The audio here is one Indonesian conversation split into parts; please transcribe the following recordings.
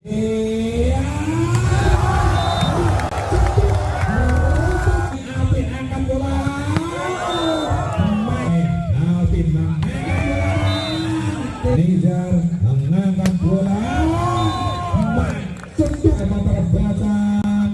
Nizar mengangkat bola, masuk emang terbatan.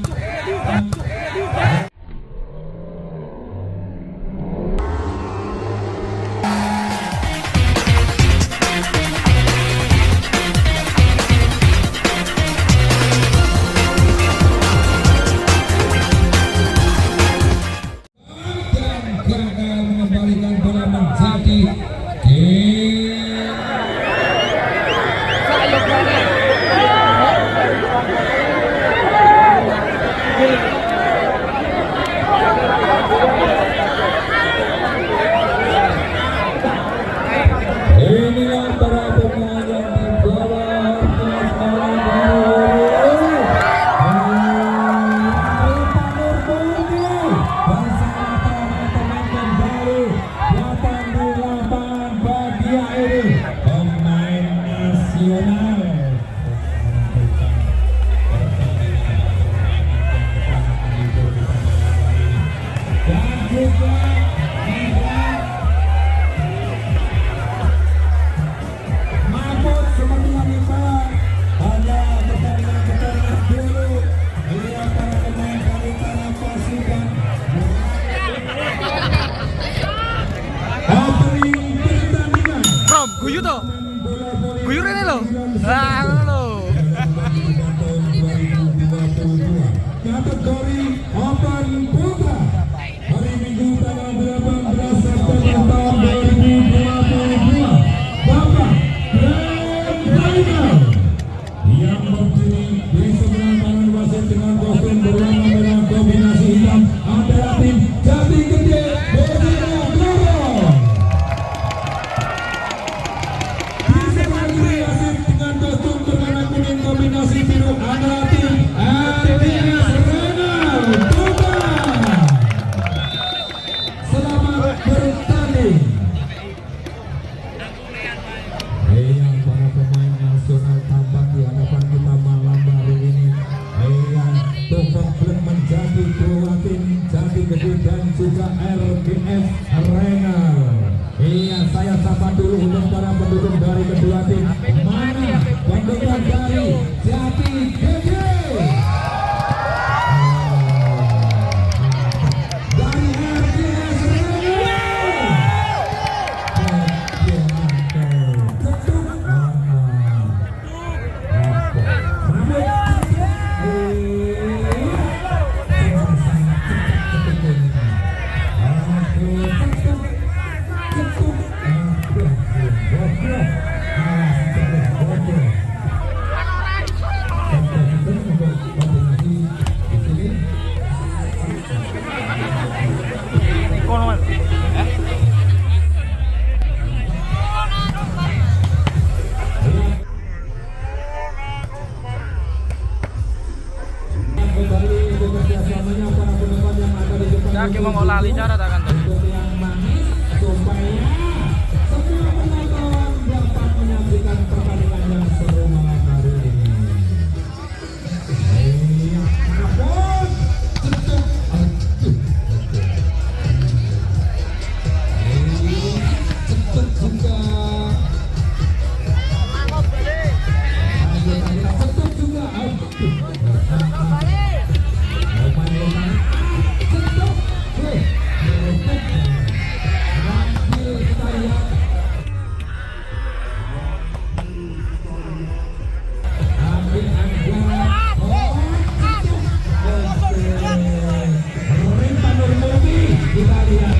Dan gagal mengembalikan bola menjadi inilah para pemain yang dibawa pemain nasional. Dan juga Mahfud seperti wanita hanya pertandingan dulu. Lihat para pemain Kalitara pasukan opening pertandingan. Brom, guyu toh? Guyu rene lho. Ah, ngono lho. Kategori Open Putra hari Minggu tanggal 18 September tahun 2022. Bapak Grand Final yang berdiri di sebelah kanan wasit dengan kostum berwarna merah kombinasi hitam adalah tim Jati Gede Bojonegoro. Di sebelah kiri wasit dengan kostum berwarna kuning kombinasi biru adalah tim RDS Renal Tuban. Selamat bertanding. Yang para pemain nasional tampak di hadapan kita malam hari ini. Tumpang belum menjadi dua tim Jati Gede dan juga RDS Renal. Saya sapa dulu untuk para pendukung dari kedua tim. Mana pendukung dari Jati Gede? Dari RDS Renal. Kono man. Kaki mau lali cara tak kan tadi. Yang manis supaya semua penonton dapat menyaksikan pertandingan yang seru malam hari ini. Mahfud, cetuk, cetuk juga. Cetuk juga. Kita lihat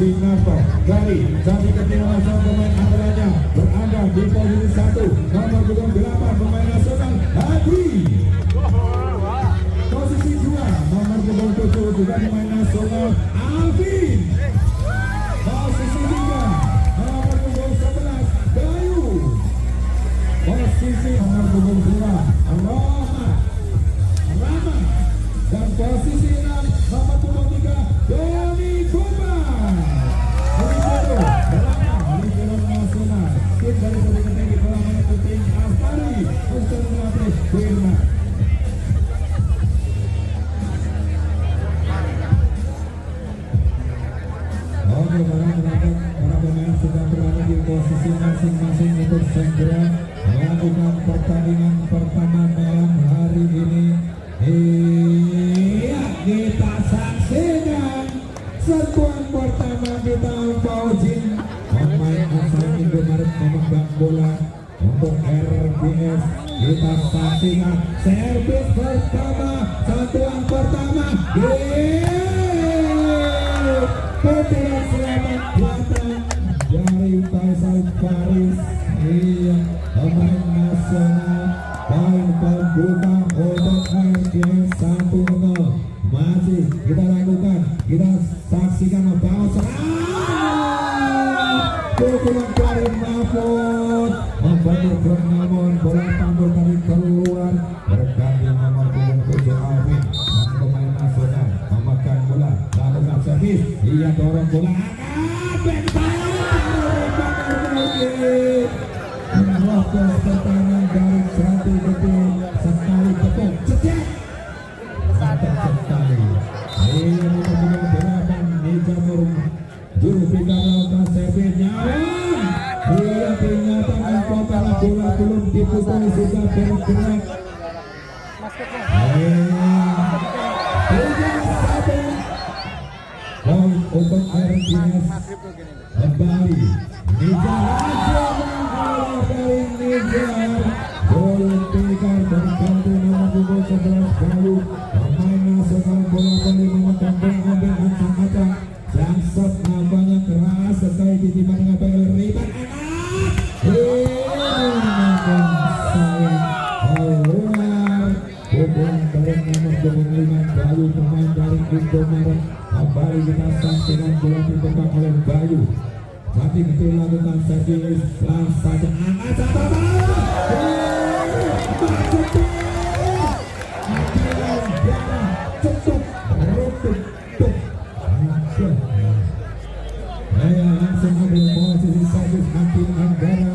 Sinarto dari Jadi Ketinggalan sang pemain andalannya berada di posisi 1 nomor punggung 8 pemain nasional Hadi. Posisi 2 nomor punggung 7 juga pemain nasional Alvin. Posisi 3 nomor punggung 11 Bayu. Posisi nomor punggung 2 Rama. Dan posisi 6 nomor punggung 3 Doni Kuban. Libero nasional tim dari Jadi Ketinggi telah menutup tim Astari untuk melatih Firman. Oke, para pemain sudah berada di posisi masing-masing untuk segera melakukan pertandingan pertama malam hari ini. Iya, kita saksikan sentuhan pertama di tahun Paujin. Pemain asal Indomaret memegang bola untuk RBS. Kita saksikan servis pertama, sentuhan pertama. Pukulan selamat datang dari Faisal Faris. Iya, pemain nasional poin pembuka untuk RBS 1-0. Masih kita lakukan, kita saksikan bounce. Pukulan dari Mahfud membantu, namun bola tambur tadi keluar. Berganti nomor punggung 7 Alvin, dan pemain nasional memegang bola, lakukan servis. Ia dorong bola menerobos pertahanan dari Jadi Ketinggi sekali tepuk cecek. Mantap sekali. Ia nomor 8 Nijamur juru bicara lakukan servis nyaman. Ia dinyatakan total bola belum dipukul sudah bergerak. 3-1 poin untuk RBS. Kembali Nijar bola dari Nijar. Bola Tikar berganti nomor punggung 11 Bayu. Pemain nasional bola kali memegang bola ambil Hansang Aca. Jansot nampaknya keras sekali ditimbang dengan Bayu Riban. Keluar pukulan dari nomor punggung 5 Bayu, pemain dari Indomaret. Kembali kita saksikan bola ditembak oleh Bayu. Jadi itu lakukan servis langsung angkat satu bola. Langsung ambil posisi servis Hakim Anggara.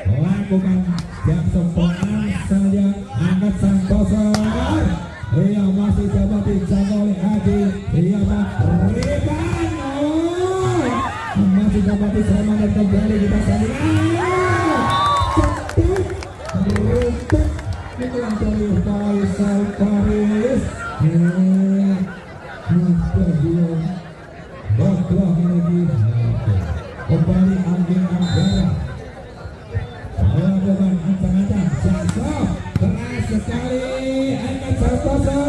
Lakukan jam sempurna saja, angkat sang kosong. Ia masih dapat dijaga oleh Hadi. Ia Riban. Masih dapat diselamatkan kembali, kita sambut. Cetuk rumput itulah dari Faisal Faris. Bagus lagi. Kembali Alvin Anggara. Melakukan ancang-ancang jatuh keras sekali. Angkat Santoso.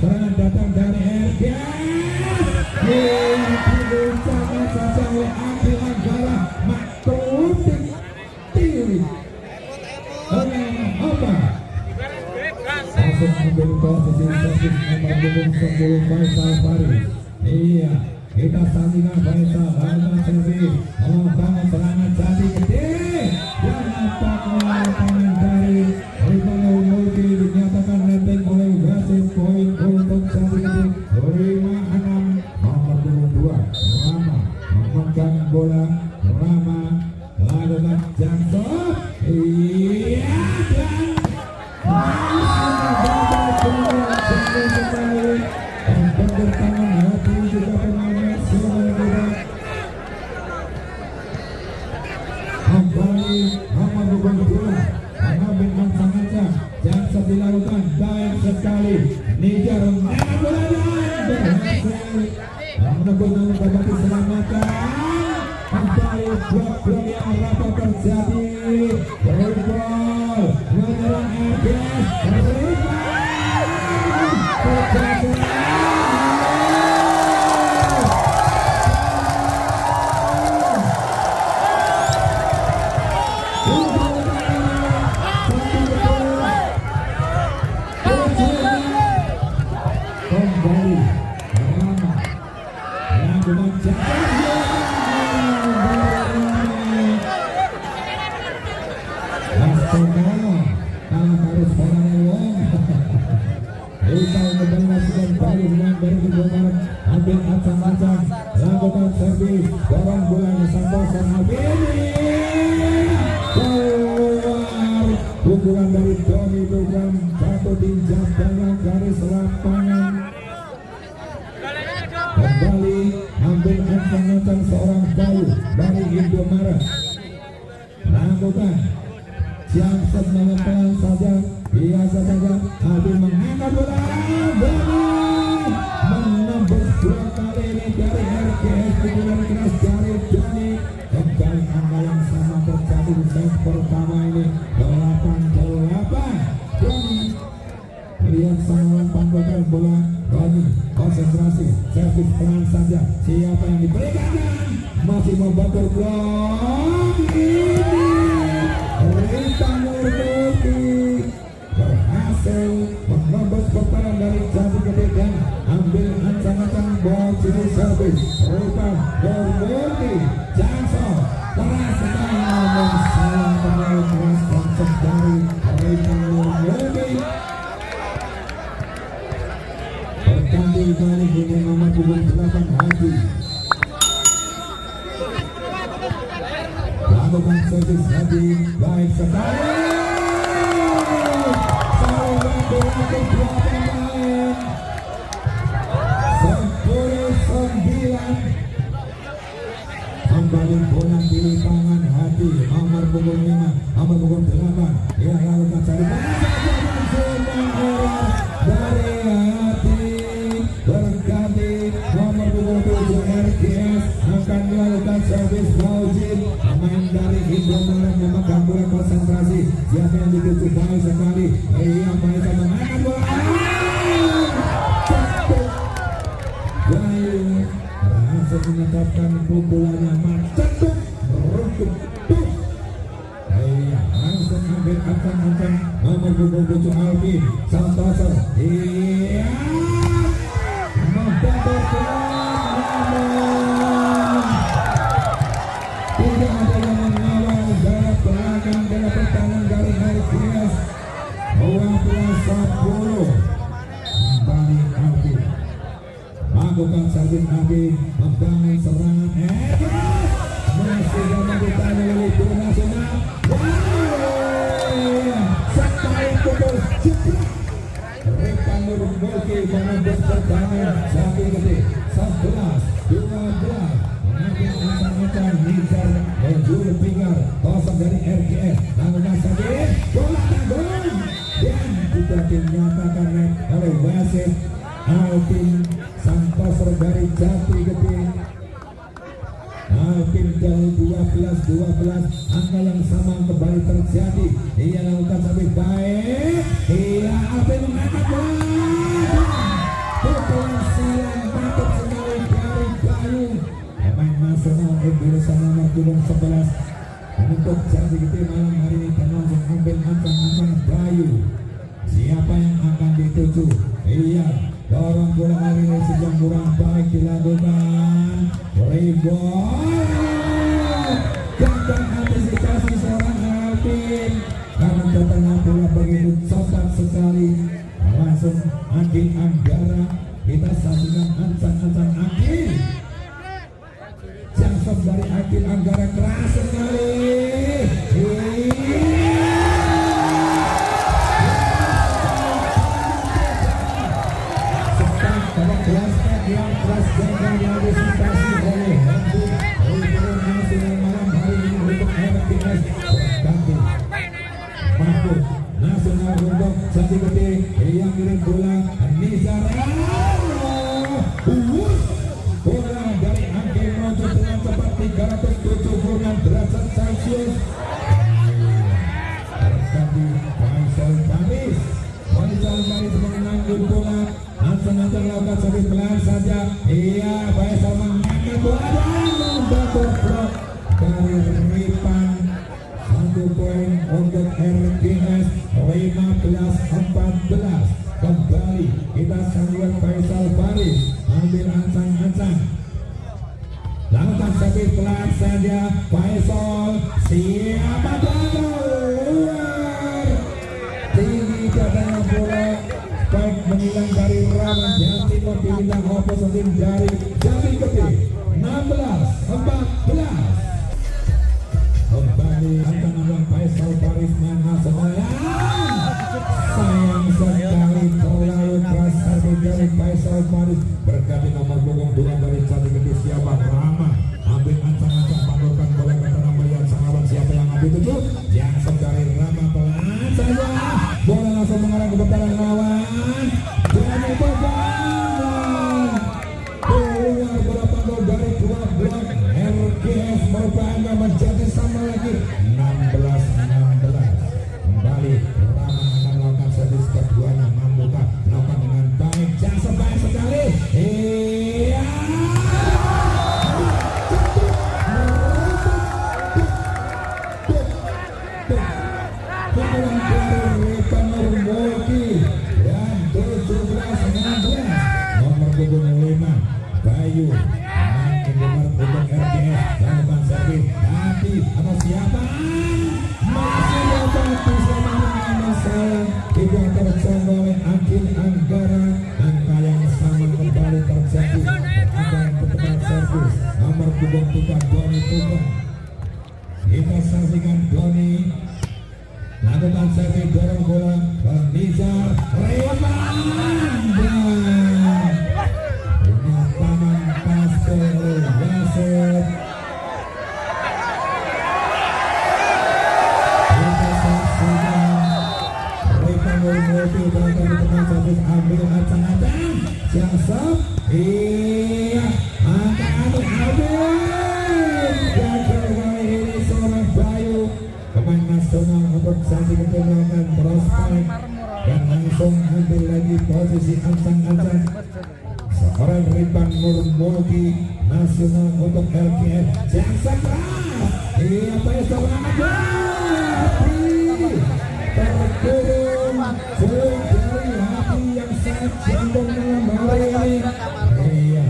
Serangan datang dari RBS. Diluncurkan saja oleh Alvin Anggara. Makrutin Tiri. Apa? Langsung ambil posisi servis nomor punggung 10 Faisal Faris. Iya, kita saksikan Faisal lakukan servis. Membangun serangan Jadi Ketinggi. Dan nampaknya tangan dari Ribano Mulki dinyatakan netting oleh wasit. Poin untuk Jadi Ketinggi 5-6. Nomor punggung 2 Rama memegang bola. Rama lakukan jangkau. Iya, dan bertangan hati juga pemain nasional kita. Kembali nomor punggung 2 mengambil Hansang Aca. Jangan dilakukan baik sekali. Nijar menang bola dan berhasil menembus namun dapat diselamatkan. Kembali blok-blok yang rapat terjadi. Rebound menyerang RGS. Ambil acang-acang, lakukan servis, dorong bola Santoso Habibie keluar. Pukulan dari Doni Dugam jatuh di jangkauan garis lapangan. Kembali ambil acang-acang seorang Bayu dari Indomaret. Lakukan Jackson pelan saja, biasa saja. Habib mengangkat bola, menembus dua kali ini dari RGS. Pukulan keras dari Doni. Kembali angka yang sama terjadi di set pertama ini 8-8. Doni lihat sang panggokan bola. Doni konsentrasi, servis pelan saja. Siapa yang diberikan? Masih membantu blok ini. Rita Nurmulki berhasil menembus pertahanan dari Jati Gede dan ambil ancang-ancang ball sini servis. Rita Nurmulki Jackson keras sekali namun salah pemain keras konsep dari Rita Nurmulki. Berganti kali ini nomor 28 Haji. Lakukan servis Haji baik sekali. Salah bola kedua pemain. 10-9. Kembali bola di tangan Haji. Nomor punggung 5, nomor punggung 8. Dia lakukan cari dari Haji. Berganti nomor punggung 7 RGS akan melakukan servis Fauzin. Pemain dari Indomaret memegang bola konsentrasi. Siapa yang dituju baik sekali. Iya baik mengangkat bola. Cetuk Bayu berhasil menetapkan pukulannya. Cetuk merungkut. Iya langsung ambil ancang-ancang nomor punggung 7 Alvin Santoso. Iya membantu tidak ada yang mengawal dari belakang dari pertahanan dari RGS. 12-10. Kembali Alvin lakukan servis Alvin membangun serangan RGS. Masih dapat ditanya oleh tim nasional. Sekali pukul jepret. Rita Nurmulki menembus pertahanan Jati Gede. 11-12. Mengambil ancang-ancang Nizar menjul pinggir kosong dari RGS. Lakukan servis bola tanggung dan juga dinyatakan oleh wasit Alvin Santoso dari Jati Gede. Alvin dari 12-12. Angka yang sama kembali terjadi. Ia lakukan servis baik. Ia Alvin mengangkat bola. Pukulan silang mantap sekali dari Bayu. Pemain nasional Indonesia nomor 11 untuk Jati Gede malam hari ini dan langsung ambil ancang-ancang Bayu. Siapa yang akan dituju? Iya, dorong bola kali ini sejauh kurang baik dilakukan. Rebound. Gagal antisipasi seorang Alvin karena datangnya bola begitu cepat sekali. Langsung Agil Anggara. Kita saksikan ancang-ancang Agil. Jackson dari Agil Anggara keras sekali. Sekarang pada kelas yang keras gagal diantisipasi oleh Henry. Nasional malam hari ini untuk RGS berganti. Mahfud nasional untuk Jati Gede yang kirim bola Nizar. Bola Ancang lakukan servis pelan saja. Iya, Faisal mengangkat bola dan membantu blok dari Ripan. 1 poin untuk RGS 15-14. Kembali kita sambut Faisal Faris. Ambil ancang-ancang. Lakukan servis pelan saja. Faisal siapa keluar. Tinggi katanya bola. Baik menghilang dari Raman Jati memilih opposite tim dari Jati Gede 16-14. Kembali antara Faisal Faris mana semayang. Sayang sekali terlalu keras servis dari Faisal Faris. Berganti nomor punggung 2 dari Jati Gede siapa Rama. Ambil ancang-ancang pandulkan bola ke tanah melihat sang lawan siapa yang ambil tujuh. Yang dari Rama pelan saja. Bola langsung mengarah ke pertahanan lawan. Jadi beban. Keluar berapa gol dari 2 blok. RGS berbangga menjadi sama lagi 16-16. Kembali Rama akan melakukan servis keduanya. Mampukah melakukan dengan baik. Jangan baik sekali. Iya. Bayu makin nomor untuk RGS lakukan servis hati atau siapa masih dapat bersama masalah tidak terjangkau oleh Akil Anggara. Angka yang sama kembali terjadi akan tetap servis nomor punggung 3 Doni Tunggal. Kita saksikan Doni lakukan servis dorong bola Nizar Reman taman pasir wasit. Kita saksikan Rekan Multi dalam teman servis ambil ancang-ancang Jasab. Iya angka-angka ambil gagal kali ini seorang Bayu pemain nasional untuk saksi ketenangan prospek dan langsung ambil lagi posisi ancang-ancang seorang Ripan Nurmulki nasional untuk LKF Jaksa keras. Iya Faisal hati terkurung jauh dari hati yang sangat jambung dalam hari ini. Iya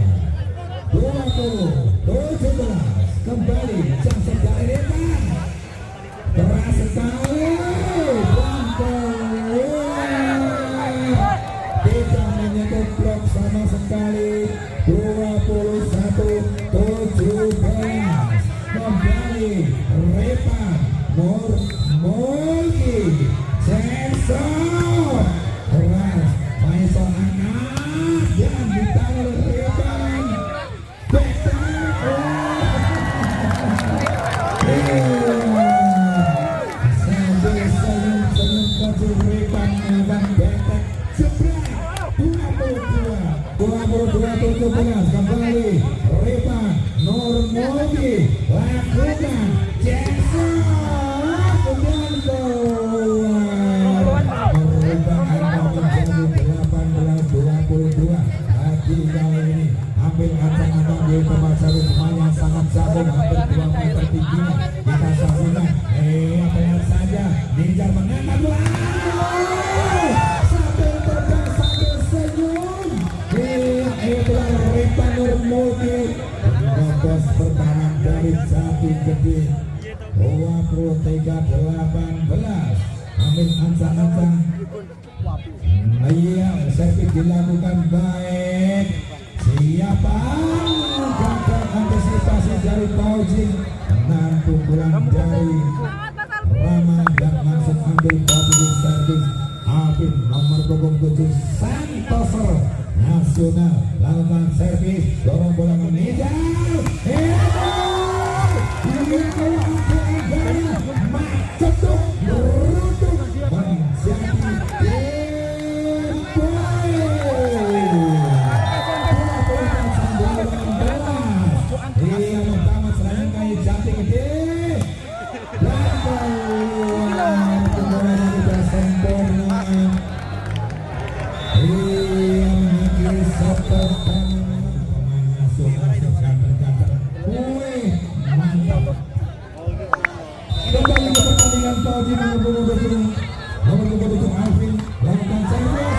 20-17 kembali Jaksa dari Ripan keras sekali dan tidak menyentuh blok sama sekali. 21-17 kembali Repan Nurmulki sensor keras Faisal anak yang ditaruh Repan sambil senyum-senyum kecil Repan Abang Betek jebret 22-17 kembali Repan Nurmulki lakukan Jackson kemudian keluar perubahan menjadi 18-22. Hati kali ini ambil ancang-ancang di tempat servis pemain yang sangat jago hampir 2 meter tingginya. Kita saksikan pelan saja Ninja mengangkat bola sambil terbang sambil senyum. Itulah Repan Nurmulki menerobos pertahanan dari Jati Gede 23-18. Ambil ancang-ancang. Iya servis dilakukan baik. Siapa gagal antisipasi dari Paujin menahan pukulan dari Rama dan langsung ambil posisi servis Alvin nomor punggung 7 Santoso nasional lakukan servis dorong bola mengejar macet beruntung menjadi Iya pertama serangan kali Jati Gede dan keluar kembali tidak sempurna. Iya mengakhiri Pemain nasional sekanter-kanter. Wih, mantap. Kembali ke pertandingan Fauzi nomor 22. Nomor 22 Alvin lakukan servis.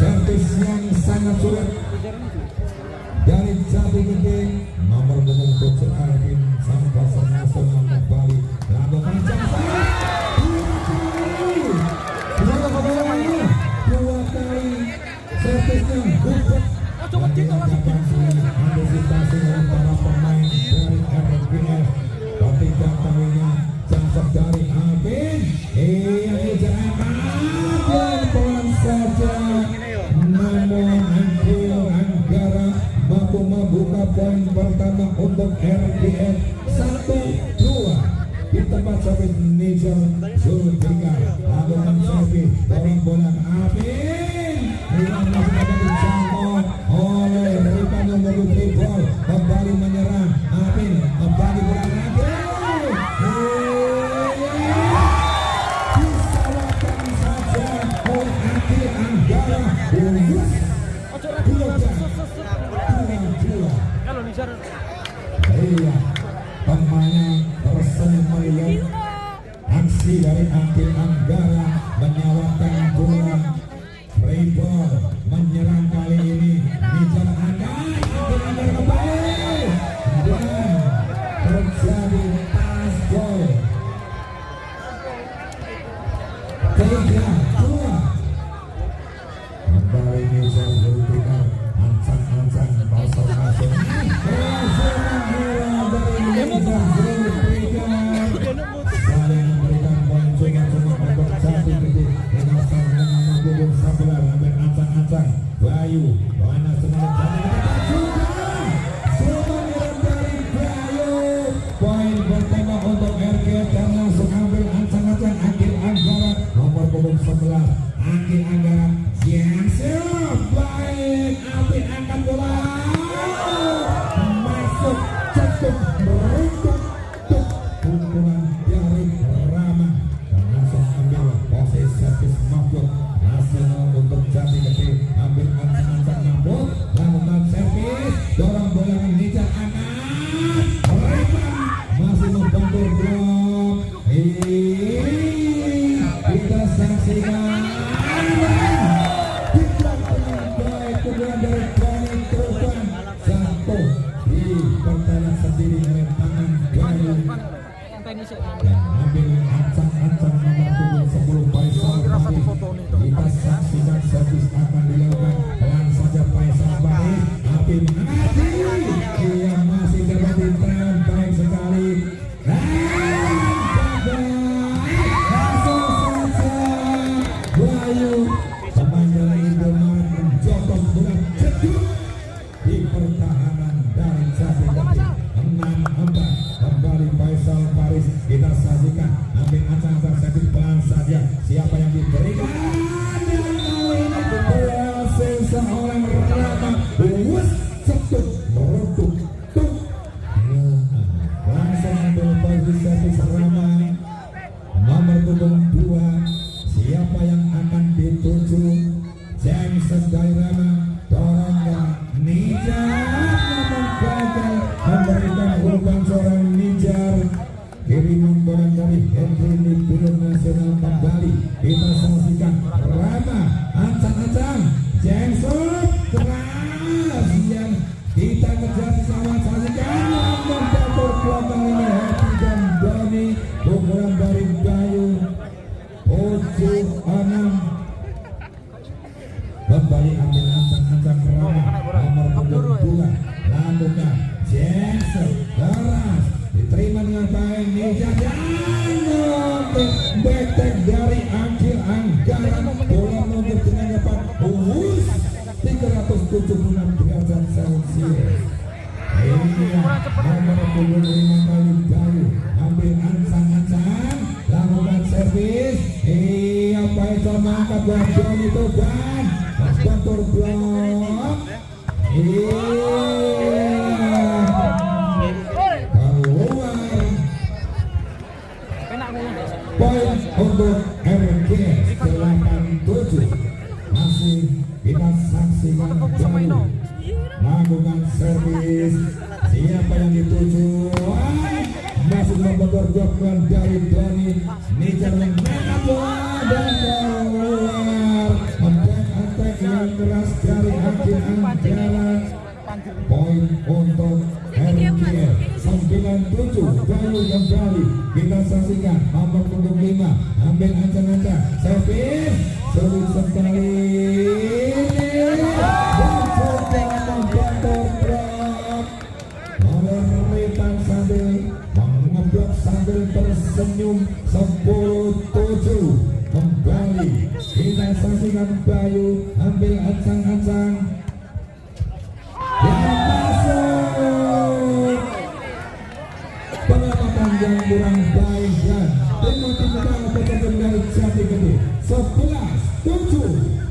Servis yang sangat sulit dari Jati Gede. Nomor 22 Alvin sang pasar nasional kembali lakukan servis. Dua kali servisnya bukan antisipasi oleh para pemain dari RPS. Ketika kalinya jangkau dari Alvin, jangan pelan saja. Namun Angkil Anggara mampu membuka poin pertama untuk RPS 1-2 di tempat servis Nizar Zulfikar. Lakukan servis dorong bola ke Alvin. Hilang masih ada dijangkau oleh Ripan nomor 3 ball. Kembali menyerang Alvin. Kembali bola lagi. Disalahkan saja oleh Angkil Anggara. Kalau Nizar Iya, pemainnya tersenyum melihat aksi dari Angkil Anggara menyawakan bola. Rebound menyerang kali ini Nizar Angkil Anggara kembali dan terjadi pass ball 3-2. Kembali Nizar Zulfikar ancang-ancang pasar nasional. Saling memberikan poin cuma-cuma untuk Jati Gede dengan sangat menggubung sebelah hampir ancang-ancang. Bayu pemain nasional Jati Gede juga semangat dari Bayu. Poin pertama untuk RG dan langsung ambil ancang-ancang Angkil Anggara nomor punggung 11. Angkil Anggara yang siap. Baik, Alvin angkat bola masuk cetuk meruntuk pukulan dari Rama dan langsung ambil posisi servis mabuk nasional untuk Jati Gede. Ambil ancang-ancang mabuk lakukan servis dorong bola ke Nizar angkat Repan masih membantu blok. Kita saksikan kemudian dari Bani Tropan satu di pertandingan sendiri dengan tangan Bayu dan ambil ancang-ancang nomor punggung 10 Faisal Faris. Kita saksikan servis akan dilakukan pelan saja Faisal Faris. Alvin Adi dia masih dapat ditren baik sekali dan langsung saja Bayu pemain dari Indomaret menjokong bola jeduk di pertahanan dari Jati Gede. 6-4 kembali Faisal Faris. Kita saksikan ambil ancang-ancang servis pelan saja siapa yang diberikan dan kali ini berhasil seorang Rama bus cetuk meruntuk tuk langsung ambil posisi servis Rama nomor punggung 2. Siapa yang akan dituju? James dari Rama dorong ke Nizar namun gagal memberikan umpan seorang Nizar. Kiriman bola dari Henry di Film Nasional kembali. Kita saksikan Rama ancang-ancang James keras yang kita kejar sama saksikan namun jatuh belakang ini Happy dan Doni. Pukulan dari Bayu 7-6 kembali ambil ancang-ancang Rama nomor punggung 2 lakukan Jensen keras diterima dengan baik Nizar dan betek dari Angkil Anggara bola mundur dengan cepat 376 derajat Celcius. Nomor punggung 5 kali Bayu ambil ancang-ancang lakukan servis. Faisal mengangkat buat Johnny Toban kontur blok. Keluar poin untuk RG 87. saksikan Bayu lakukan servis. Siapa yang dituju? Masih membentur blokan dari Doni. Nijar menangkap bola dan keluar. Attack yang keras dari Hakim Anggara. Poin untuk RGS 97. Bayu kembali. Kita saksikan nomor punggung 5. Ambil ancang-ancang. Servis sulit sekali. Sambil tersenyum 10-7 kembali kita saksikan Bayu ambil ancang-ancang yang masuk. Pengamatan yang kurang baik dan penalti menang bertemu dari Jati Gede 11-7.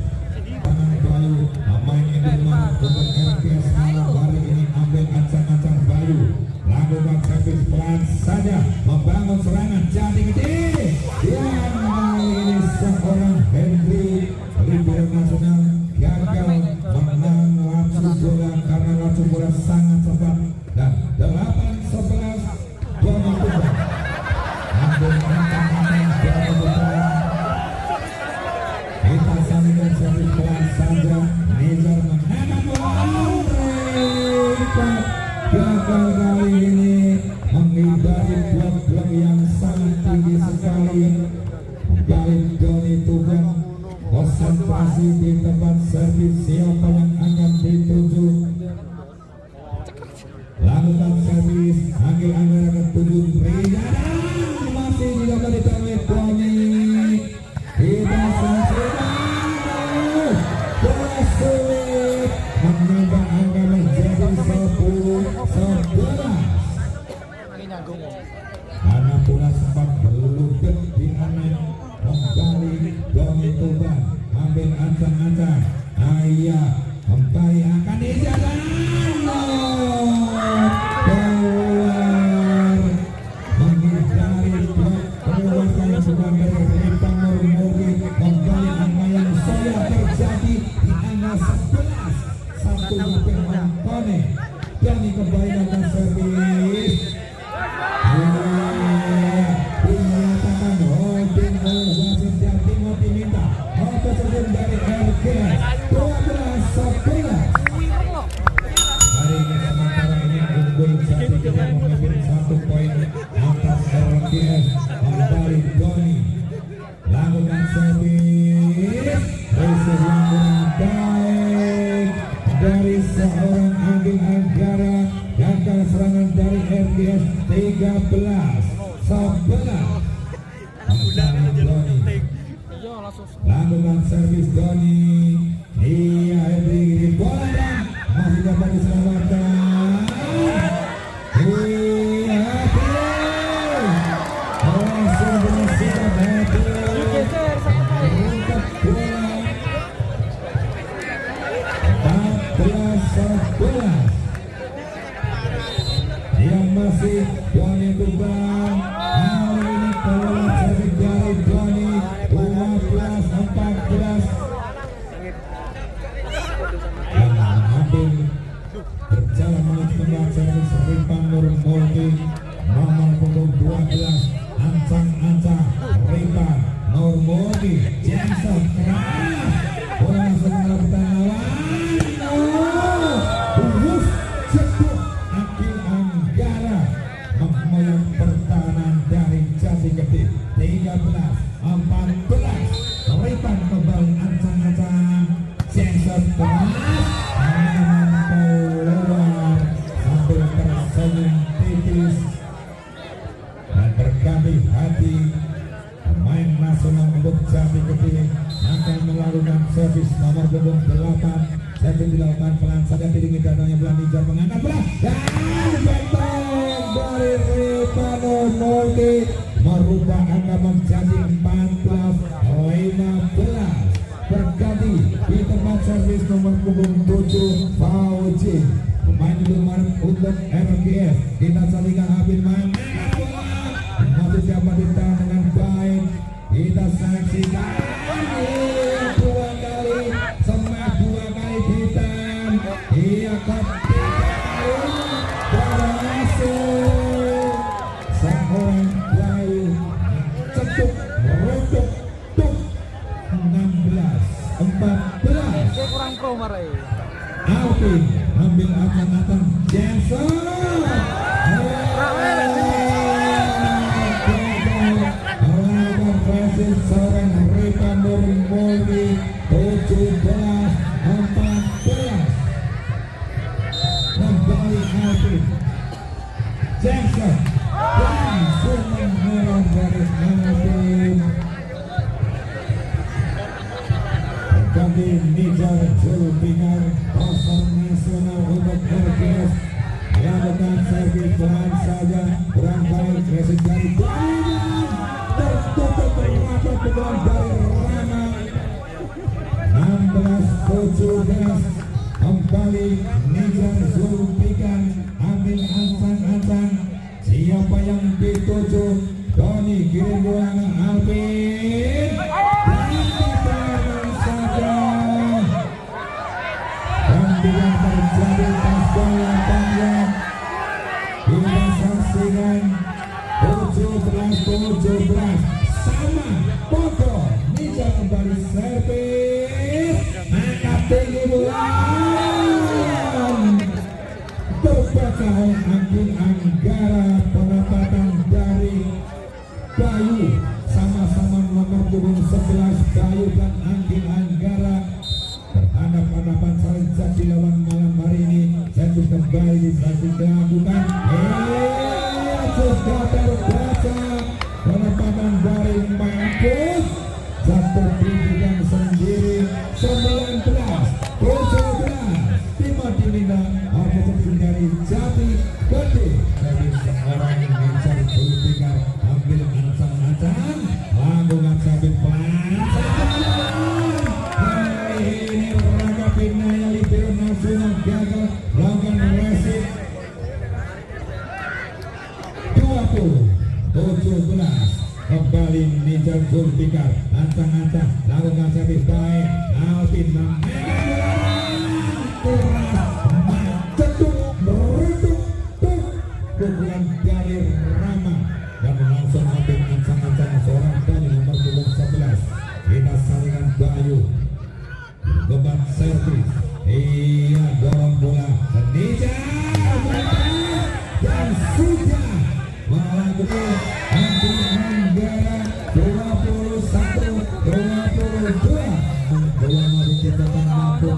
Tangan Bayu main Indonesia untuk RPS malam hari ini. Ambil ancang-ancang Bayu lakukan servis pelan saja membangun serangan Jati Gede. Yang kali ini seorang Henry Libero Nasional gagal menang laju bola karena laju bola sangat cepat dan 8-11 Doni Tuban ambil ancang-ancang Doni Tuban. Kita saksikan servis pelan saja. Nijar menangkap bola. Gagal kali ini menghindari blok-blok yang sangat tinggi sekali. Kembali Doni Tuban konsentrasi di tempat servis. Siapa yang akan dituju? Lakukan servis. Angel Anggara akan tuju Rija dan masih dilakukan oleh Doni. Kita saksikan bola sulit menambah angka menjadi 10-11 karena bola sempat berlutut di anak. Kembali Doni Tuban ambil ancang-ancang. Ayah kembali akan dijalan keluar menghindari blok keluarkan bukan dari Ripang Murmuri. Kembali angka yang sudah terjadi di angka 11 satu mobil Antone. Doni kembali akan servis. Dinyatakan holding oleh wasit dan Timothy minta auto sebelum dari RGS 12-11. Hari ini sementara ini unggul Jati Gede memimpin 1 poin atas RGS. Kembali Doni lakukan servis. Reser yang kurang baik dari seorang Angel Anggara. Gagal serangan dari RGS 13-11. Lakukan servis Doni. Iya Henry bola dan masih dapat diselamatkan. Iya langsung berhasil mengangkat bola 14-11. Yang masih Doni Tuban. Hari ini bola servis dari Doni 15-14. Yang mengambil berjalan menuju tempat servis Ripang Murmuri nomor punggung 12 ancang-ancang Ripang Murmuri. Jensen keras bola langsung melakukan lawan. Terus cepat Angel Anggara memayang pertahanan dari Jati Gede 13-14. Ripang kembali ancang-ancang. Jensen keras keluar sambil tersenyum tipis dan berkami hati. Pemain nasional untuk Jati Gede akan melakukan servis nomor punggung 8. Servis dilakukan pelan saja diringi dananya bola. Nijar mengangkat bola dan benteng dari Ripano Multi merubah angka menjadi 14-15. Berganti di tempat servis nomor punggung 7 Fauji. Pemain Lumar untuk RGS. Kita saksikan Habib main masih dapat ditahan dengan baik. Kita saksikan dua kali semak 2 kali Saya kurang pro marah. Alvin ambil akan Jensen. Versus seorang Rita Nurmoli 17-14. Kembali Alvin Jensen langsung menghorong dari Alvin. Kami Nijar Zulfikar pasar nasional untuk Hercules melakukan servis pelan saja berangkai kreasi dari Baliman tertutup rapat peluang dari Rama 16-17. Kembali Nijar Zulfikar ambil ancang-ancang siapa yang dituju Doni kirim bola Alvin yang terjadi pas bola panjang kita saksikan 17-17 sama foto Nijar kembali servis angkat tinggi bola terbaca oleh Angkin Anggara. Penempatan dari Bayu sama-sama nomor punggung 11 Bayu dan Angkin Anggara berhadapan-hadapan saling jadi lawan malam hari ini. Satu kembali disaksikan dilakukan sudah terbaca penempatan dari Markus satu pendidikan sendiri 19-17 Timur Diminda Alfonsum dari Jati Gede dari seorang Nijar Zulfikar ambil ancang-ancang lakukan sabit ini Raga Pinaya Libero Nasional gagal lakukan wasit 20-17 kembali Nijar Zulfikar ancang-ancang lakukan sabit baik Alvin pukulan dari Rama dan langsung ambil ancang-ancang seorang dari nomor punggung 11 kita salingan Bayu beban servis iya dorong bola Nijar dan sudah melakukan Angkin Anggara 21-22 bola masih dicetak mampu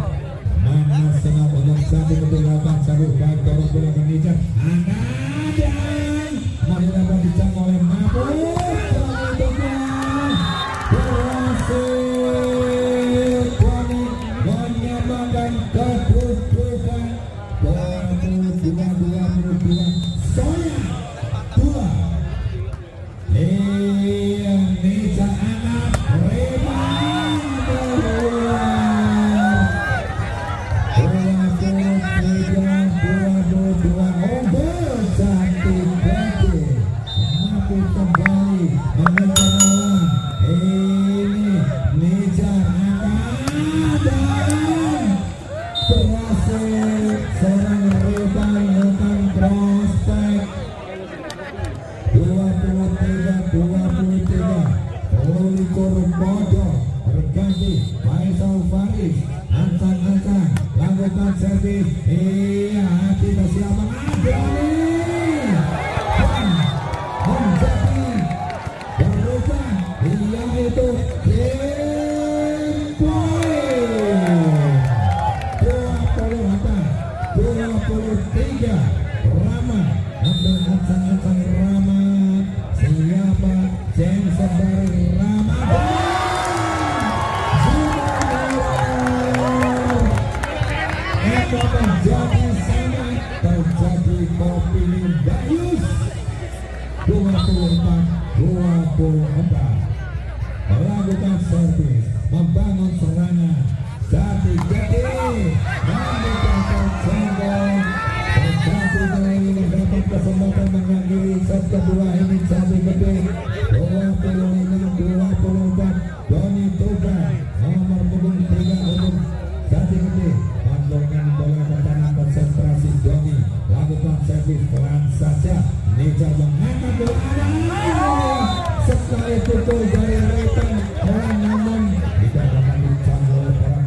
mana senang untuk satu ketulapan sabuk baik dorong bola ke Nijar dan masih dapat dicang oleh mampu menyamakan kedudukan 22-22 Soya 2 Nijar anak Reman Jati Gede mampu kembali mengejar ini Nijar berhasil seorang Reban dengan prospek 23-23 Olikur Modo berganti Faisal Faris ancang-ancang lakukan servis iya tidak siapa ada nih dan menjadi berubah iya itu game point 23 Rama ambil ancang-ancang Rama siapa Jensen dari Rama terjadi sama terjadi kopi Dayus 24-24 melakukan servis membangun serangan Jati Gede melakukan terjangkau terjadi dari mendapat kesempatan mengakhiri set kedua ini Jati Gede 25-24 Doni Tuban nomor punggung 3 untuk Jati Gede dengan bola pertahanan konsentrasi Doni lakukan servis pelan saja Nijar mengangkat bola sekali pukul dari Retan namun tidak dapat dicangkul oleh para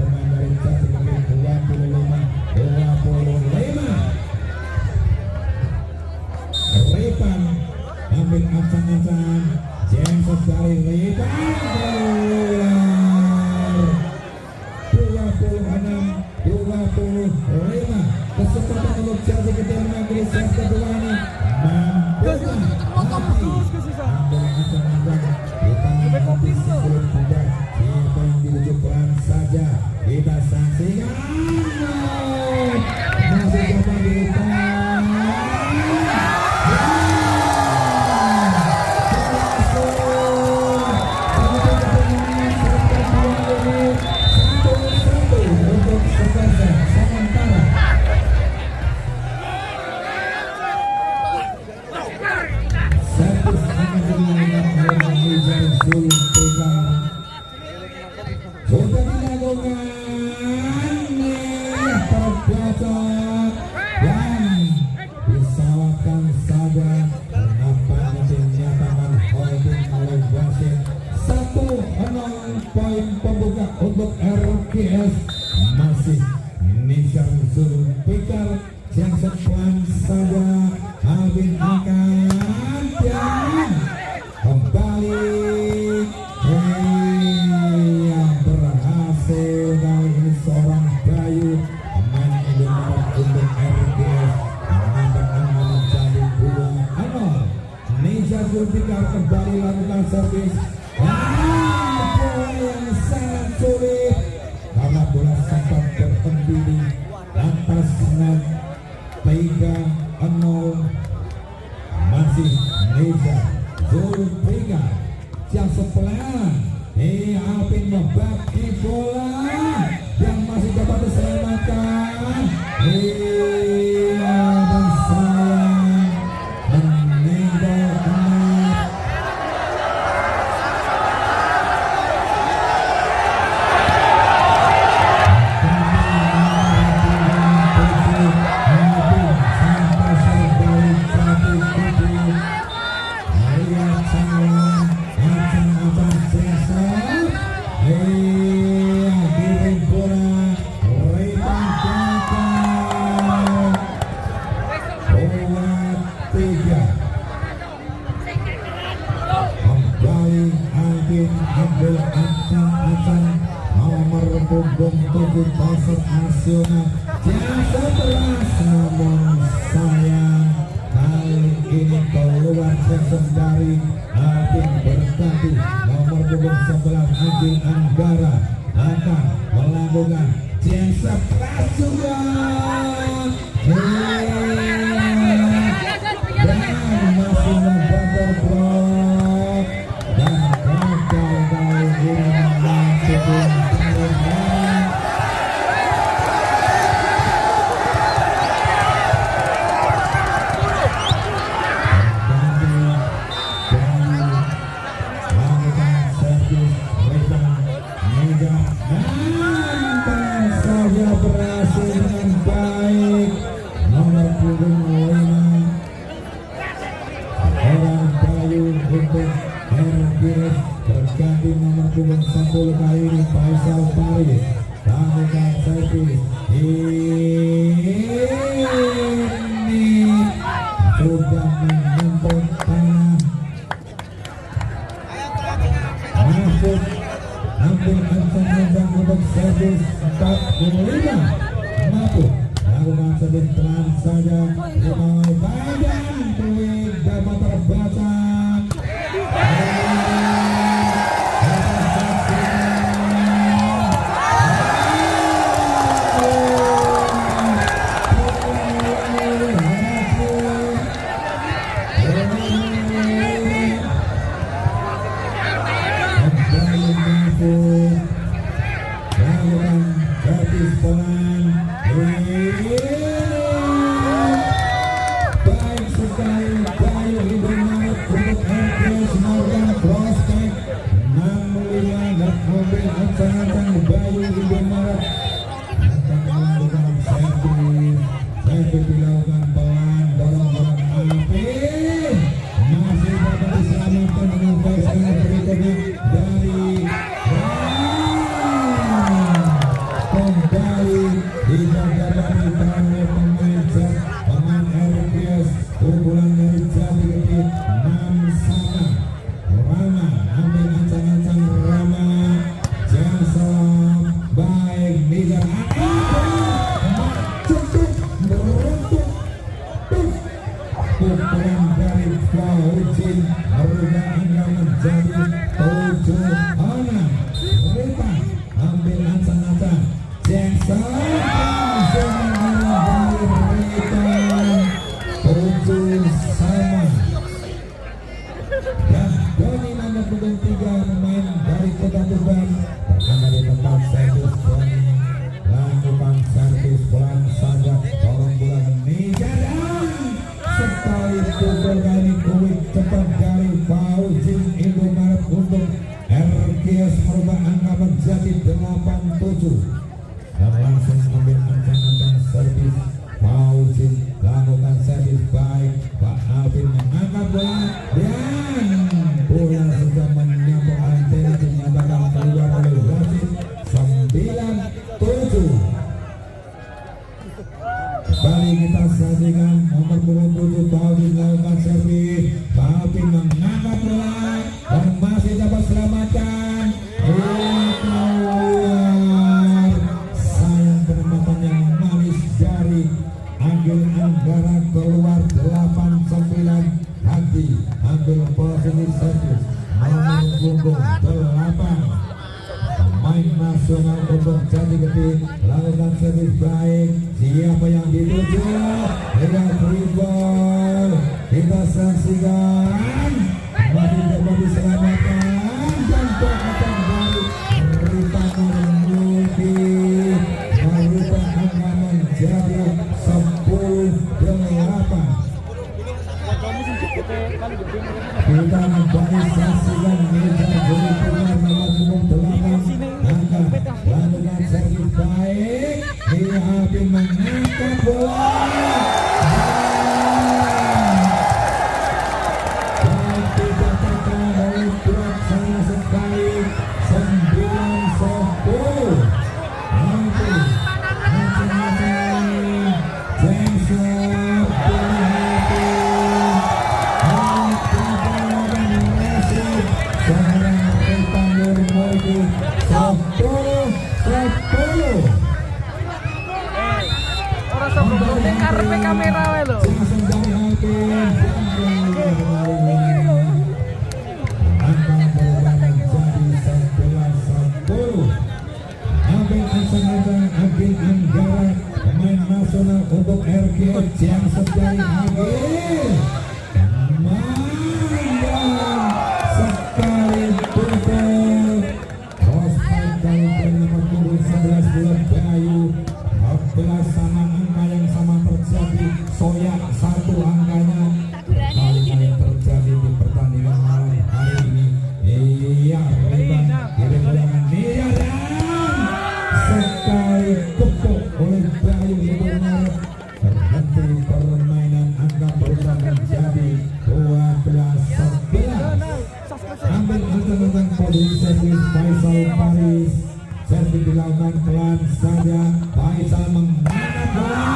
sudah dilakukan terpojok dan disalahkan saja. Nampaknya dinyatakan holding oleh wasit. 1-0 poin pembuka untuk RGS. Masih Nizar Zulfikar yang sepelan saja. Alvin akan dan kembali yang berhasil kali ini seorang Bayu pemain Indonesia untuk RGS menambahkan menjadi 2-0. Nizar Zulfikar kembali lakukan servis. Bola yang sangat sulit karena bola sempat berhenti di atas net. 3-0 masih Nizar Zulfikar yang sepelan. Alvin membagi bola yang masih dapat diselamatkan. Dan sayang meninggalkan ambil acan nomor punggung 7 pasar nasional jasa beras, namun sayang kali ini keluar dari Alvin berganti nomor punggung 11 Anjing Anggara akan melakukan jasa beras juga dan masih membakar blok dan gagal kali ini melakukan berhasil dengan baik nomor punggung 5 orang Bayu untuk RGS berganti nomor punggung 10 kali ini Faisal Faris lakukan servis ini sudah menyentuh tanah. Mahfud ambil ancang-ancang untuk servis 45 Mahfud lakukan servis pelan saja dimulai badan Dewi dapat terbaca baik sekali Bayu Indomaret untuk RGS Morgan prospek 65 dan mobil ancang-ancang Bayu Indomaret akan melakukan servis dilakukan pelan dorong-dorong Alvin masih dapat diselamatkan dengan baik sekali berikutnya dari kembali dijaga dari tangan pemain RGS pukulan dari Jati Gede 6 sama Rama ambil ancang-ancang Rama jasa angka menjadi 87. Dan langsung ambil ancang-ancang servis. Fauzin lakukan servis baik. Pak Alvin mengangkat bola dan bola sudah menyambut antena dinyatakan keluar oleh wasit. 9-7. Kembali kita saksikan nomor 27 Fauzin lakukan servis. Fauzin mengangkat bola dan masih dapat selamatkan. Sayang penempatan yang manis dari Anggil Anggara keluar 8-9. Hati ambil posisi servis nomor punggung 8 pemain nasional untuk Jati Gede lakukan servis baik. Siapa yang dituju? Lihat free ball. Kita saksikan masih dapat diselamatkan dan terkadang dari Rifana Multi merubah angka menjadi 10-8. Kita kembali saksikan Nizar Bumi Punar nomor punggung 8 angka lakukan servis baik. Dia habis mengangkat bola dan tidak terkena oleh blok sama sekali. 9-10. Nanti masing-masing Jackson berhati seorang Rifanur Multi 10-10. Orang sobrang di karpe kamera wae lho. Langsung dari Alvin angka berubah menjadi 11-10. Ambil ancang-ancang Agil Anggara pemain nasional untuk RGS yang dari Agil mainan sekali pukul prospek kali dari nomor punggung 11 bulan Bayu 14 sama angka yang sama terjadi. Soyak 1 angkanya kali terjadi di pertandingan malam hari ini. Iya Reban kirim ulangan Nia dan sekali kepuk oleh Bayu Ibu terhenti permainan. Angka berubah menjadi 12-11. Ambil ancang-ancang posisi servis Faisal Paris. Servis dilakukan pelan saja. Faisal mengangkat bola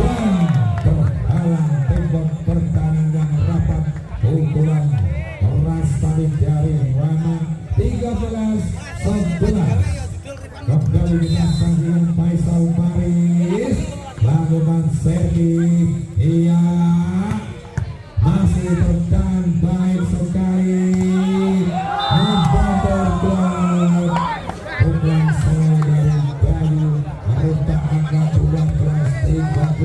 dan terhalang tembok pertahanan yang rapat. Pukulan keras tadi dari Rama 13-11. Kembali kita saksikan Faisal Paris lakukan servis. Iya masih bertahan baik sekali. Membantu blok pukulan selalu dari Bayu merubah angka 12-13.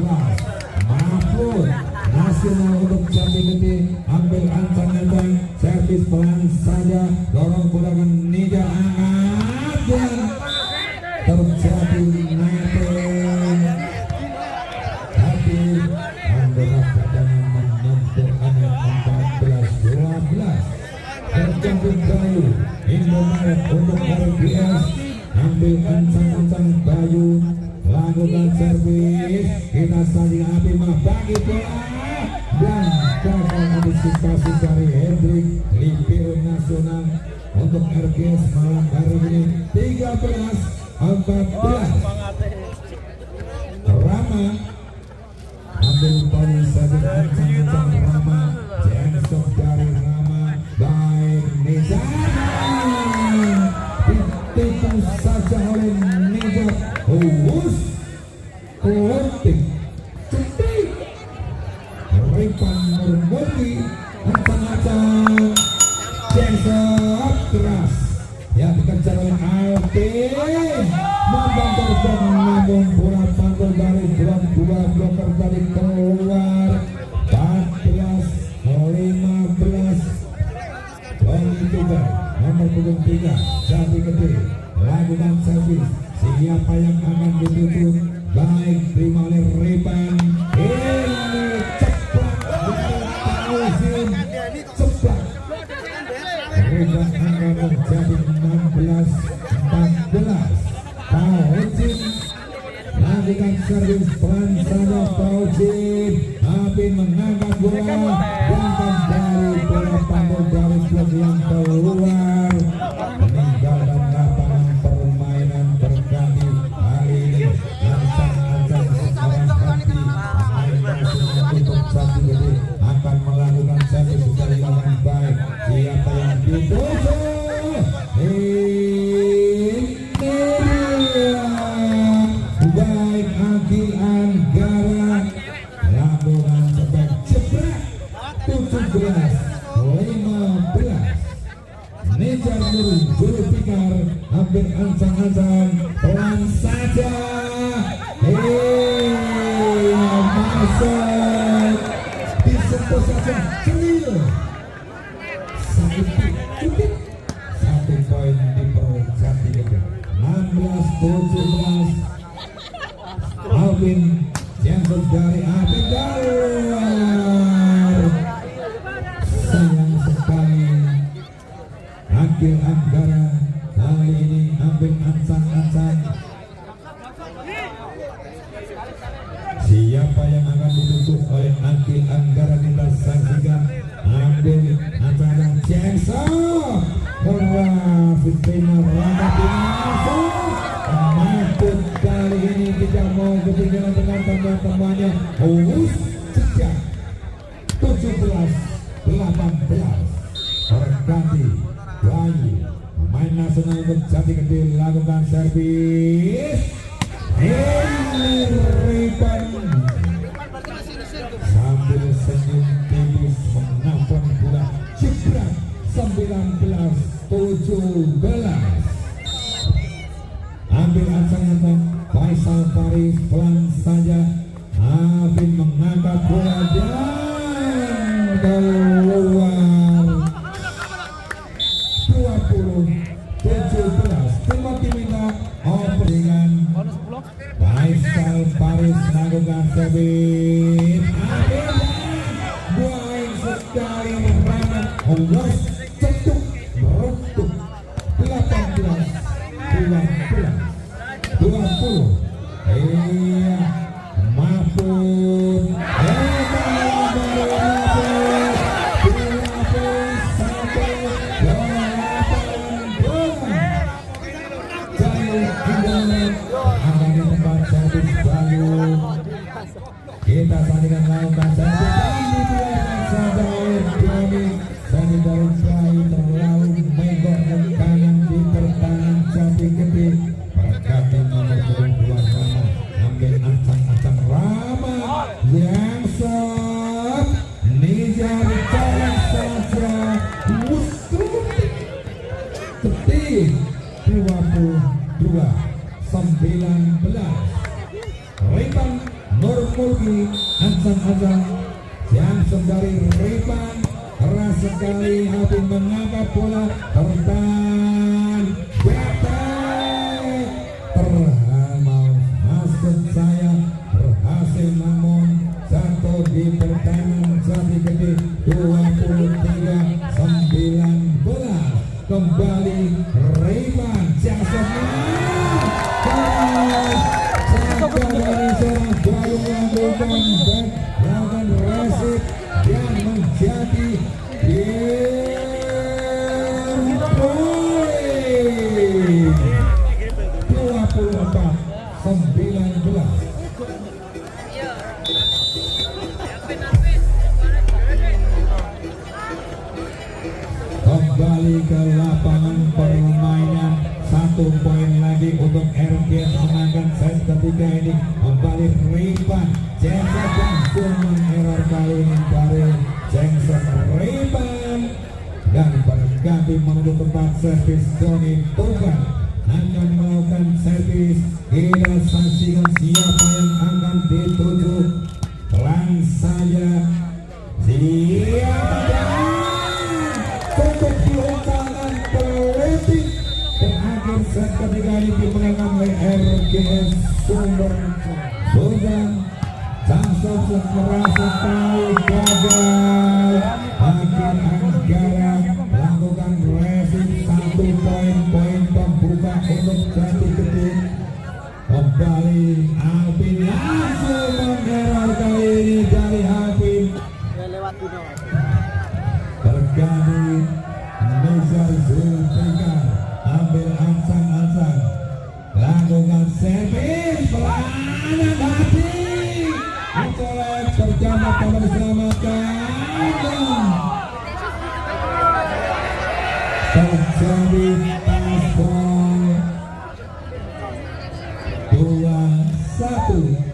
Mahfud nasional untuk Jati Gede ambil ancang-ancang servis pelan saja. Dorong kurangan Nija angkat dan terjadi netting. Tapi Anggara cadangan menyentuh anak 14-12. Terjadi Bayu Indomaret untuk RGS ambil ancang-ancang Bayu lakukan servis. Kita saling api bagi bola dan gagal antisipasi dari Hendrik libero nasional untuk RGS malam hari ini 13-14. Rama ambil poin servis ancang-ancang Rama. Jensok dari Rama baik Nizar ditipu saja oleh Nizar. Kuotik cetik Rifanur Multi ancang-ancang Jensok keras yang dikejar oleh Alvin membantu dan namun bola pantul dari blok 2 bloker tadi keluar 14-15. Begitu baik nomor punggung 3 Jati Gede lakukan servis. Siapa yang akan dituju? Baik terima oleh Ripan. Ini cepat dari Fauzin cepat. Rifan akan menjadi 16-14. Fauzin lakukan servis pelan saja. Fauzin Apin mengangkat bola dan kembali bola pantul dari klub yang keluar meninggalkan lapangan permainan berganti. Kali ini ancang-ancang sekarang ganti pemain nasional untuk satu gede akan melakukan servis dari lawan baik. Siapa yang dituju? Baik Agil Anggara lakukan sebab jebret 17-15. Nejar Nurul juru pikar hampir ancang-ancang pelan saja. Masuk disentuh saja Celil. Satu poin di perut Jati Gede. 16-17. Alvin Jensen dari Apin keluar. Sayang sekali Agil Anggara kali ini Apin ancang-ancang. Siapa yang akan ditunjuk oleh Agil Anggara kita saksikan. Ambil acara Jensen. Wah, Fitina Ramad masuk. Mahfud kali ini tidak mau ketinggalan dengan teman-temannya. Sejak 17-18 berganti. Bayu pemain nasional untuk Jati Gede lakukan servis. Rifan sambil senyum tipis menampung bola jebret 19-17. Ambil ancang-ancang Faisal Faris pelan saja. Apin mengangkat bola dan keluar. 20-17. Timothy Minta dengan Faisal Faris melakukan servis. Apin baik sekali merangat. Allah cetuk merutuk. 18-20. Iya, Mahfud. Kita sandingkan lawan saja. Ini biarkan saja oleh Doni. Sandi dari Bayi terlalu megok ke kanan di pertahanan Jati Gede. Berganti nomor 22 Rama. Ambil ancang-ancang Rama yang sop. Nijar jalan saja. Ketik 22-19. Rifan Nurmulki ancang-ancang yang dari Rifan keras sekali. Apin mengangkat bola tertahan terhamal. Maksud saya berhasil namun jatuh di pertahanan Jati Gede. 23-19. Kembali Rifan Bayung lakukan resip yang menjadi poin 24-19. Kembali ke lapangan permainan. 1 poin lagi untuk RGS menangkan set ketiga ini. Kembali Rifan Jensen langsung mengeror kali ini dari Jensen Rifan dan berganti menuju tempat servis Doni Tugan akan melakukan servis. Kita saksikan siapa yang akan dituju. Pelan saja. Siapa untuk diucapkan politik. Terakhir set ketiga ini dimenangkan oleh RGS Sumber. Sudah Jansot merasa tahu gagal. Agil Anggara melakukan lakukan servis pelayanan hati mencolek terjambak dapat diselamatkan terjadi pasal 2-1.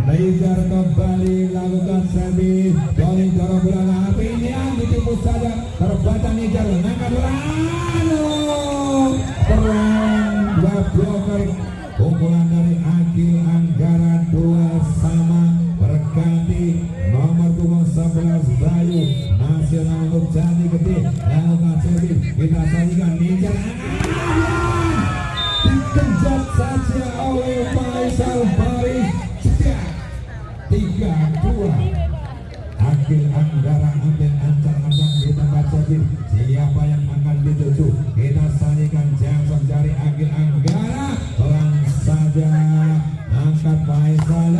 Nejar kembali lakukan servis Doni dorong bola api ini yang ditipu saja terbaca Nejar mengangkat bola perang dua bloker pukulan dari Agil Anggara 2 sama berganti nomor 11 Bayu nasional untuk Jati Gede lakukan servis kita sajikan Nejar dikejap saja oleh Faisal Baris 3-2. Agil Anggara ambil ancang-ancang di tempat servis. Siapa yang akan dituju? Kita sajikan jangkau dari Agil Anggara. Pelan saja angkat Faisal.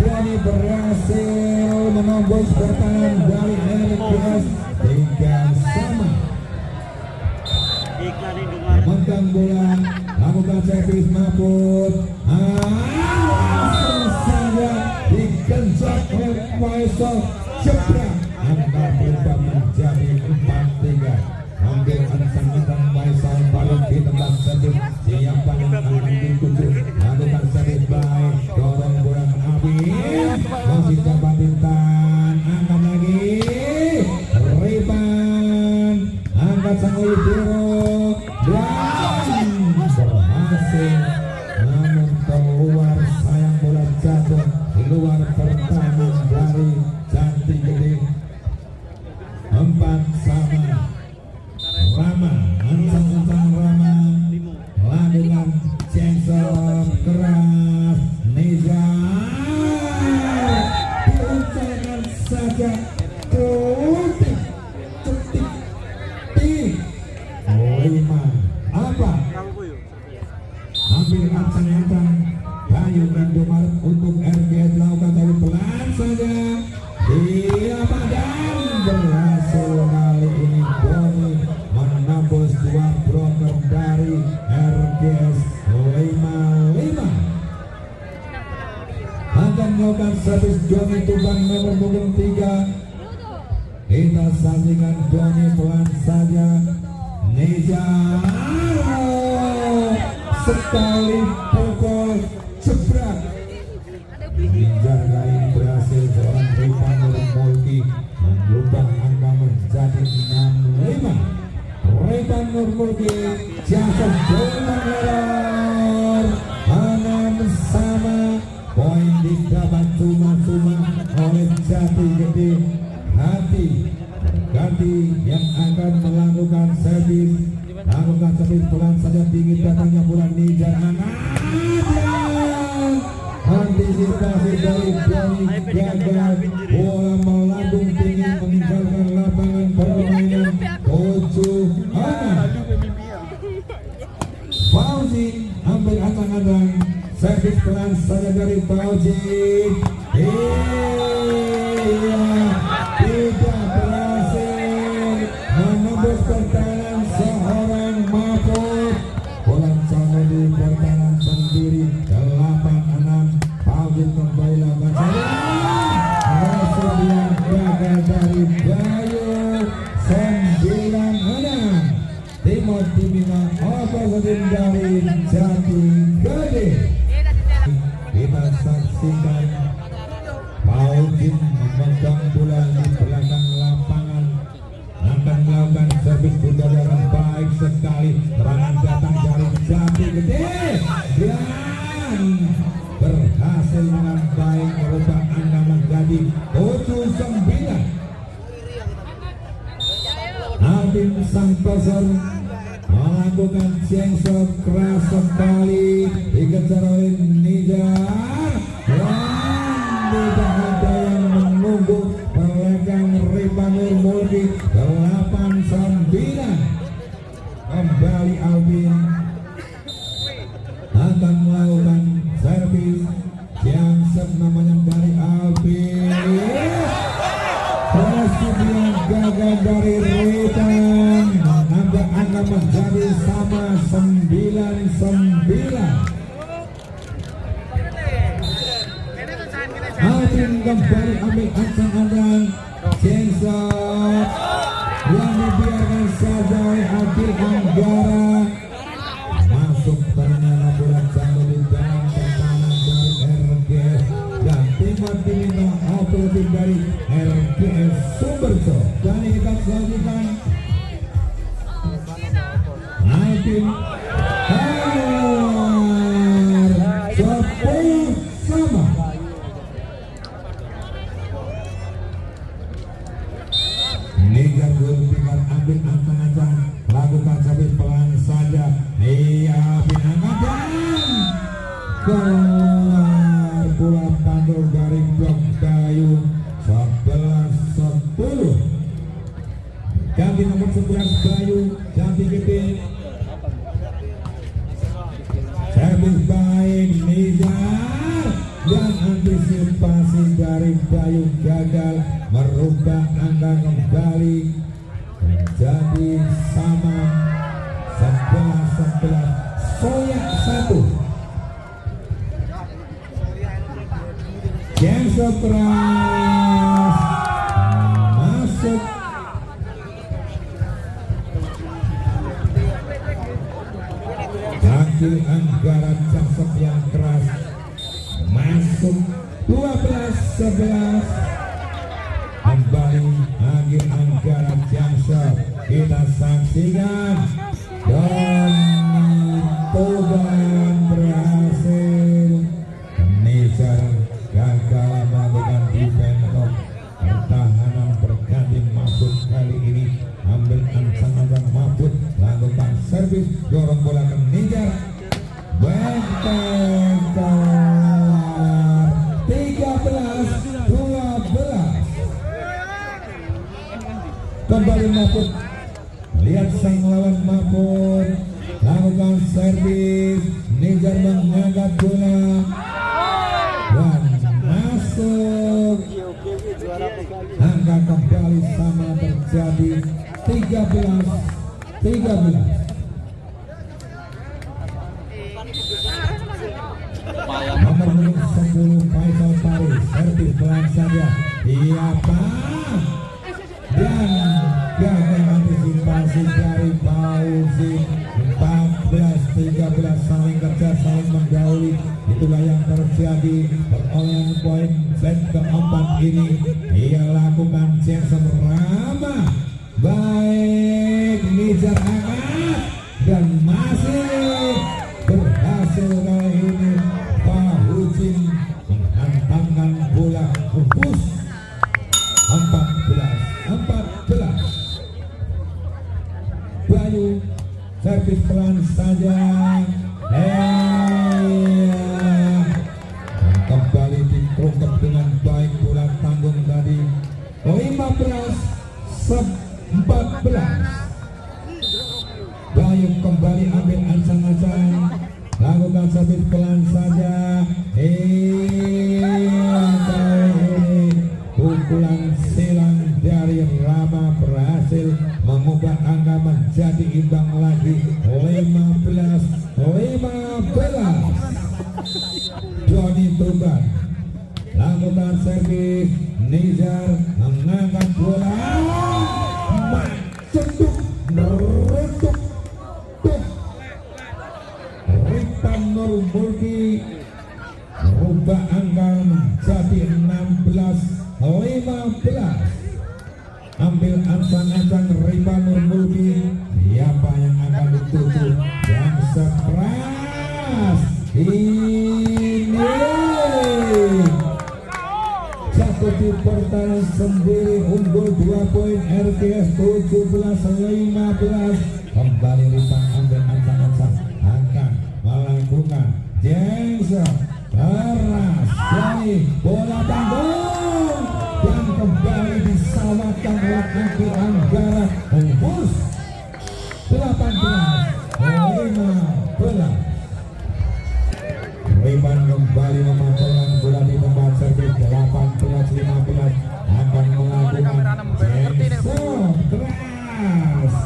Doni berhasil menembus pertahanan dari RPS 3 sama. Megang bola, lakukan servis Mahfud. Langsung saja digenjot oleh Faisal Jebrak. Angka berubah menjadi 4-3. Ambil ancang-ancang Faisal balik di tempat servis. Siapa yang akan dituju? Lakukan servis baik. Dorong bola ke api. Masih dapat bintang. Angkat lagi. Riban. Angkat sang Olivero. Dan berhasil namun keluar sayang bola jatuh di luar pertahanan dari Jati Gede 4 sama. Rama ancang-ancang Rama lakukan censor keras Nejar diuncangkan saja cetik 5 apa ambil ancang-ancang Bayu Indomaret untuk RGS lakukan dari pelan saja dia badan berhasil kali ini Doni menembus 2 broker dari RGS 5-5 akan melakukan servis Doni Tuban nomor punggung 3. Kita saksikan Doni pelan saja Nejar sekali pukul jebrak Nejar lain berhasil seorang Ripan Nurmulki merubah angka menjadi 6-5. Ripan Nurmulki jatuh dengan error 6 sama. Poin didapat cuma-cuma oleh Jati Gede. Hati ganti yang akan melakukan servis. Lakukan servis pelan saja tinggi datangnya bola Nejar antisipasi dari Doni gagal. Bola melambung tinggi meninggalkan lapangan permainan 7-6. Fauzi ambil ancang-ancang servis pelan saja dari Fauzi. Tidak berhasil menembus pertahanan seorang Mahfud. Bola jauh di pertahanan sendiri 8-6. Fauzi kembali lakukan servis yang gagal dari Bayu 9-6. Timur Timina Okosin dari Jati Gede. Kita saksikan Fauzin memegang bola di belakang lapangan akan melakukan servis udara yang baik sekali. Serangan datang dari Jati Gede dan berhasil dengan baik merubah angka menjadi 7-9. Alvin Santoso melakukan censor keras sekali dikejar oleh Nejar dan tidak ada yang menunggu peregang Ripan Nurmulki 8-9. Kembali Alvin akan melakukan servis yang namanya dari Alvin. Presiden gagal dari Rita menjadi sama 9-9. Alvin kembali ambil ancang-ancang Jengshot yang dibiarkan saja oleh Adil Anggara. Masuk ternyata bola jatuh di dalam pertahanan dari RGS dan timur diminta operatif dari RGS Sumberjo. Dan kita selanjutkan Alvin Har 10 sama. Nigar berpikir ambil ancang-ancang, lakukan sabit pelan saja. Iya, pinangan keluar bola pantul dari blok kayu 11-10. Ganti nomor 11 kayu, ganti gede. Servis baik Nizar dan antisipasi dari Bayu gagal, merubah angka kembali menjadi sama 11-11. Soyak 1 Jengshot keras masuk. Adil Anggara Jengshot yang keras masuk 12-11. Kembali Adil Anggara Jengshot, kita saksikan Doni Toban berhasil. Nizar gagal melakukan defense of pertahanan berganti. Mahfud kali ini ambil ancang-ancang. Mahfud lakukan servis, dorong bola ke Nizar. Benteng keluar 13-12. Kembali Mahfud, lihat sang lawan. Mahfud lakukan servis, Nizar mengangkat bola dan masuk. Angka kembali sama terjadi 13-13. Nomor 10 Faisal Paris, servis pelan saja. Iya Pak, dan gagal antisipasi dari Fauzi. 14-13, saling kerja, saling mendahului. Itulah yang terjadi. Perolehan poin set keempat ini ia lakukan Jackson Rama. Baik, Nizar angkat dan masih berhasil kali ini. Fauzi menghantamkan bola tembus 14-14. Bayu servis pelan saja. Kembali diungkap dengan baik bola tanggung tadi. 15-14. Bayu kembali ambil ancang-ancang, lakukan servis pelan saja. Pukulan silang dari Rama berhasil mengubah angka menjadi imbang lagi 15-15. Doni Toban lakukan servis, Nizar mengangkat bola, cenduk merutuk Ripan Nur Mulki, merubah angka menjadi 16-15. Ambil ancang-ancang Ripan Nur Mulki, siapa yang akan ditutup yang sekeras ini. Jatuh di pertahanan sendiri, unggul 2 poin RGS 17-15. Kembali Ripan ambil ancang-ancang, akan melakukan Jengshot keras dari bola tanggung dan kembali diselamatkan oleh Adil Anggara. Tembus 18-15. Ripan kembali memanfaatkan bola di tempat servis 18-15. Akan melakukan Jengshot keras.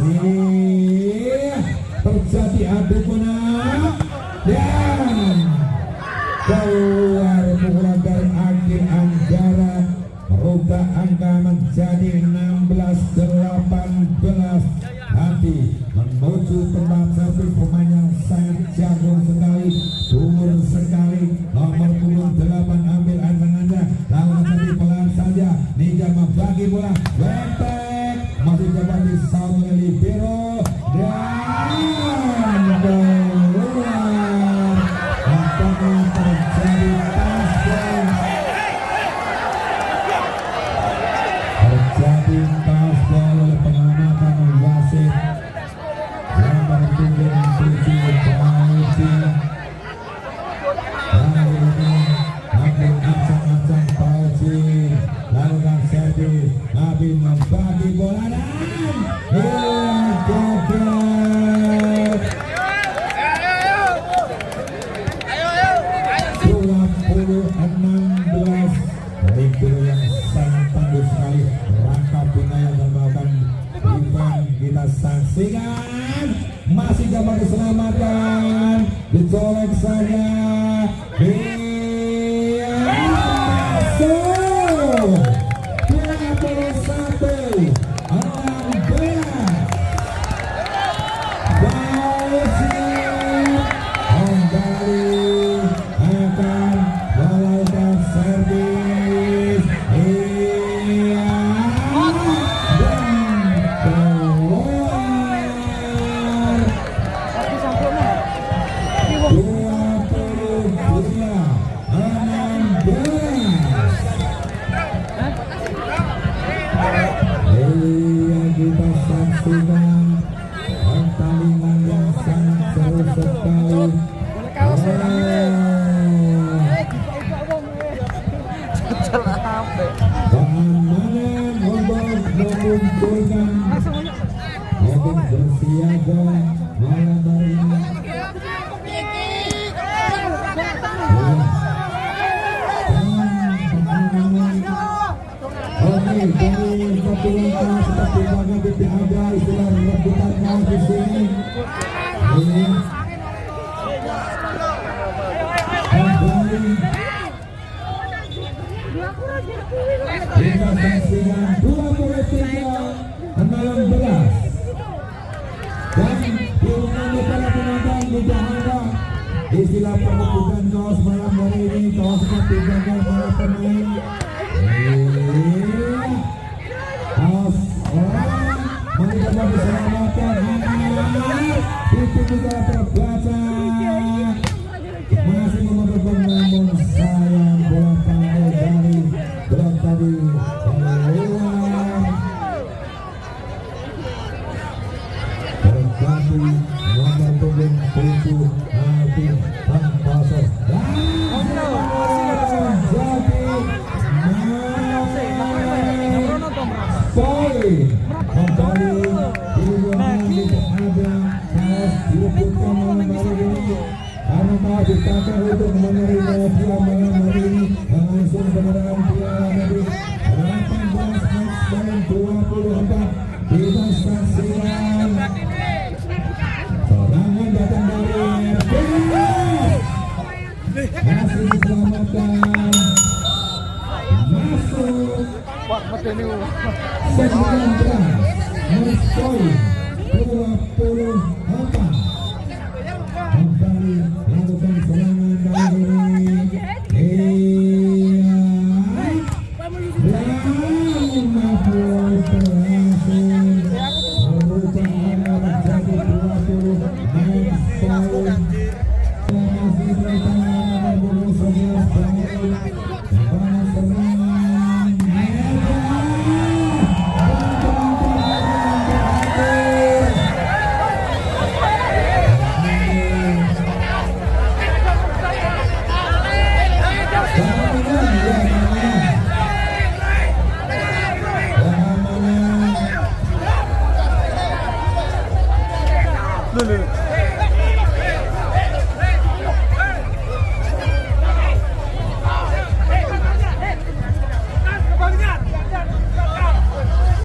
sama libero dan keluar. Apakah terjadi touchdown? Terjadi touchdown oleh pengamatan wasit yang menentukan 7 penalti. Kali ini hakim ancang-ancang Pauci lakukan servis, tapi membagi bola dan gagal. 20-16 dari Biro yang sangat tangguh sekali. Rangkap Bina yang melakukan event kita saksikan. Masih dapat diselamatkan, dicolek saja. Masuk 21-16. Pauci kembali akan melakukan servis. Dan keluar. 23-16. Kita saksikan pertandingan yang sangat seru sekali. Keamanan untuk mengumpulkan untuk bersiaga malam hari ini. Oke, dari ketua seperti mana tidak ada istilah rebutan kaos di sini. Ini kembali kita saksikan 23-16. Dan diumumkan para penonton tidak ada istilah perebutan kaos malam hari ini. Kaos seperti gagal para pemain. Kaos orang mari dapat diselamatkan. Itu juga terbaca. Masih memerlukan namun sayang bola panggil dari blok tadi keluar. Terjadi nomor punggung 7 Alvin Tanpaso dan poin kembali diulangi tidak ada kaos direbutkan malam hari ini karena mau dipakai untuk menerima piala malam hari ini langsung kemenangan piala negeri 18 match dan 24. Kita saksikan serangan datang dari masih diselamatkan masuk 19 poin 24. Kembali lakukan serangan dari Dulu.